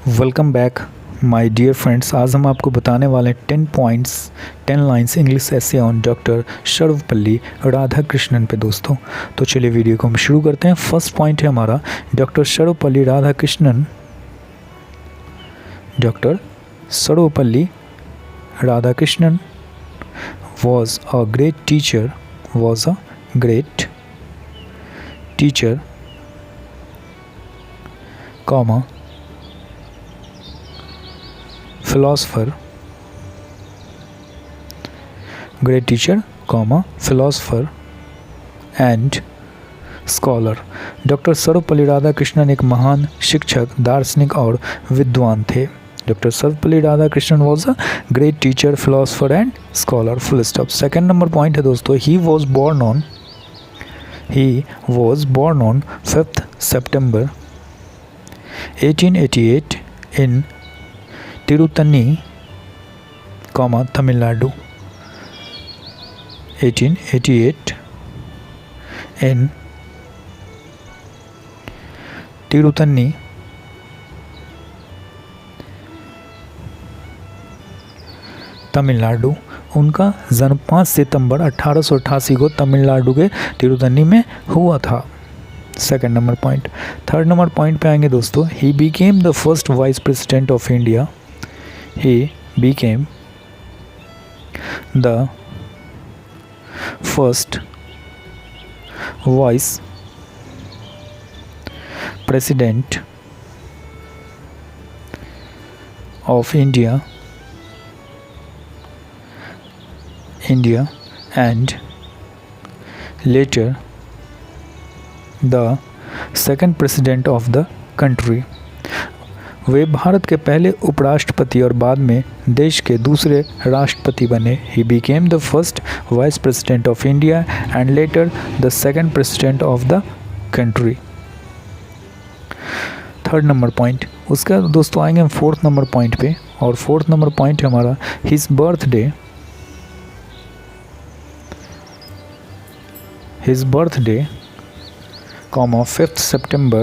Welcome back my dear friends. आज हम आपको बताने वाले हैं 10 पॉइंट्स 10 लाइंस इंग्लिश ऐसे ऑन डॉक्टर सर्वपल्ली राधाकृष्णन पे दोस्तों। तो चलिए वीडियो को हम शुरू करते हैं। फर्स्ट पॉइंट है हमारा doctor Sarvepalli Radhakrishnan. Doctor Sarvepalli Radhakrishnan was a great teacher, comma, philosopher, great teacher, comma, philosopher and scholar। Doctor Sarvepalli Radhakrishnan एक महान शिक्षक, दार्शनिक और विद्वान थे। Doctor Sarvepalli Radhakrishnan was a great teacher, philosopher and scholar. Full stop. Second number point है दोस्तों, he was born on 5th September 1888 in Tiruttani, Tamil Nadu. 1888 in Tiruttani, Tamil Nadu. उनका जन्म 5 सितंबर 1888 को तमिलनाडु के तिरुतनी में हुआ था। Second number point. Third number point पे आएंगे दोस्तों, he became the first vice president of India. He became the first vice president of India and later the second president of the country। वे भारत के पहले उपराष्ट्रपति और बाद में देश के दूसरे राष्ट्रपति बने। He became the first vice president of India and later the second president of the country। Third number point. उसका दोस्तों आएंगे हम फोर्थ नंबर पॉइंट पे, और फोर्थ नंबर पॉइंट है हमारा his birthday, 5th September,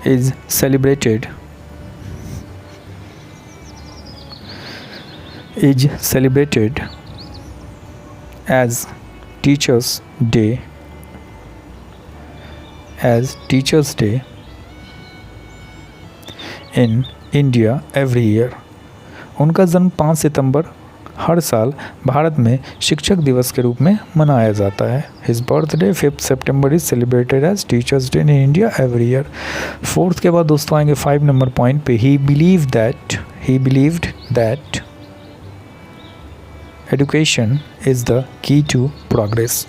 is celebrated as Teachers' Day in India every year। उनका जन्म 5 सितंबर हर साल भारत में शिक्षक दिवस के रूप में मनाया जाता है। His birthday 5th September is celebrated as Teachers' Day in India every year। Fourth के बाद दोस्तों आएंगे 5 नंबर पॉइंट पे, he believed that education is the key to progress।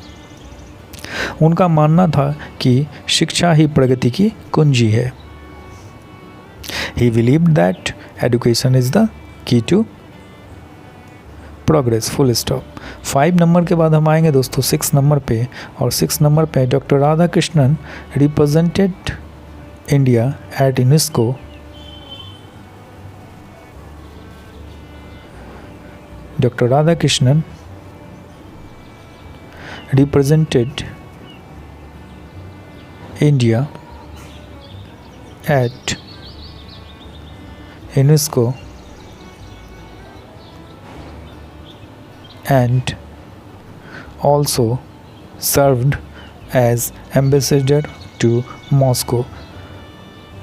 उनका मानना था कि शिक्षा ही प्रगति की कुंजी है। He believed that education is the key to progress. Full stop. 5 number के बाद हम आएंगे दोस्तों 6 नंबर पे, और 6 नंबर पे doctor Radhakrishnan represented India at UNESCO. Doctor Radhakrishnan represented India at UNESCO and also served as ambassador to Moscow।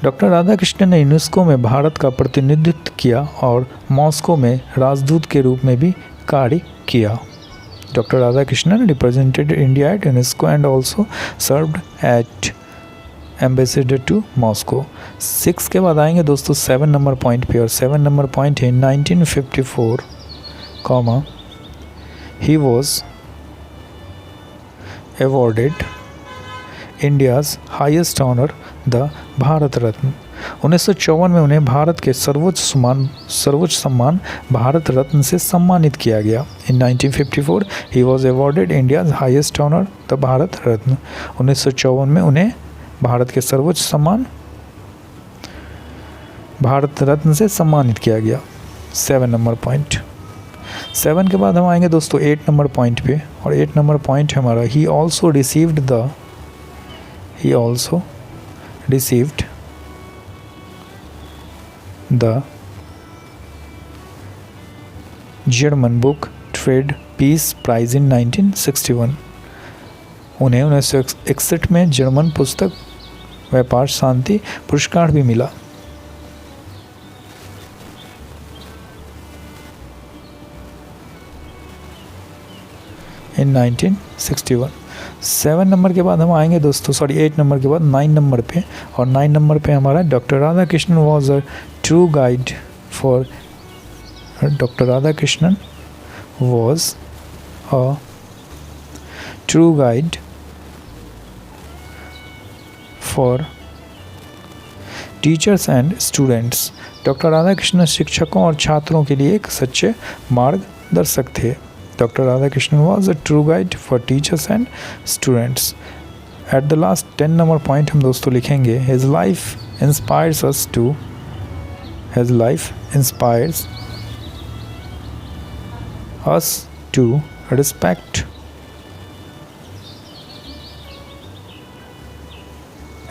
Doctor Radhakrishnan ने UNESCO में भारत का प्रतिनिधित्व किया और मॉस्को में राजदूत के रूप में भी कार्य किया। Doctor Radhakrishnan represented India at UNESCO and also served at ambassador to Moscow. 6 के बाद आएंगे दोस्तों 7 नंबर पॉइंट पे, और 7 नंबर पॉइंट है 1954, he was awarded India's highest honor, the Bharat Ratna. 1954 में उन्हें भारत के सर्वोच्च सम्मान भारत रत्न से सम्मानित किया गया। In 1954 he was awarded India's highest honor, the Bharat Ratna. 1954 में उन्हें भारत के सर्वोच्च सम्मान भारत रत्न से सम्मानित किया गया। 7 नंबर पॉइंट। 7 के बाद हम आएंगे दोस्तों 8 नंबर पॉइंट पे, और 8 नंबर पॉइंट है हमारा, he also received He also received the German Book Trade Peace Prize in 1961. उन्हें 1961 में जर्मन पुस्तक व्यापार शांति पुरस्कार भी मिला। इन 1961। 7 नंबर के बाद हम आएंगे दोस्तों, 8 नंबर के बाद 9 नंबर पे, और 9 नंबर पे हमारा doctor Radha Krishnan was a true guide for Dr. Radhakrishnan was a true guide for teachers and students. Doctor Radhakrishnan शिक्षकों और छात्रों के लिए एक सच्चे मार्गदर्शक थे। Doctor Radhakrishnan was a true guide for teachers and students. At the last 10 number point हम दोस्तों लिखेंगे his life inspires us to respect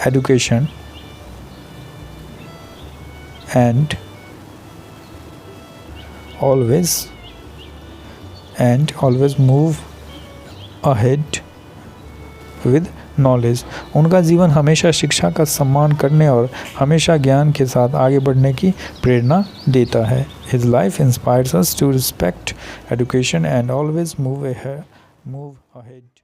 education and always move ahead with knowledge. उनका जीवन हमेशा शिक्षा का सम्मान करने और हमेशा ज्ञान के साथ आगे बढ़ने की प्रेरणा देता है। His life inspires us to respect education and always move ahead.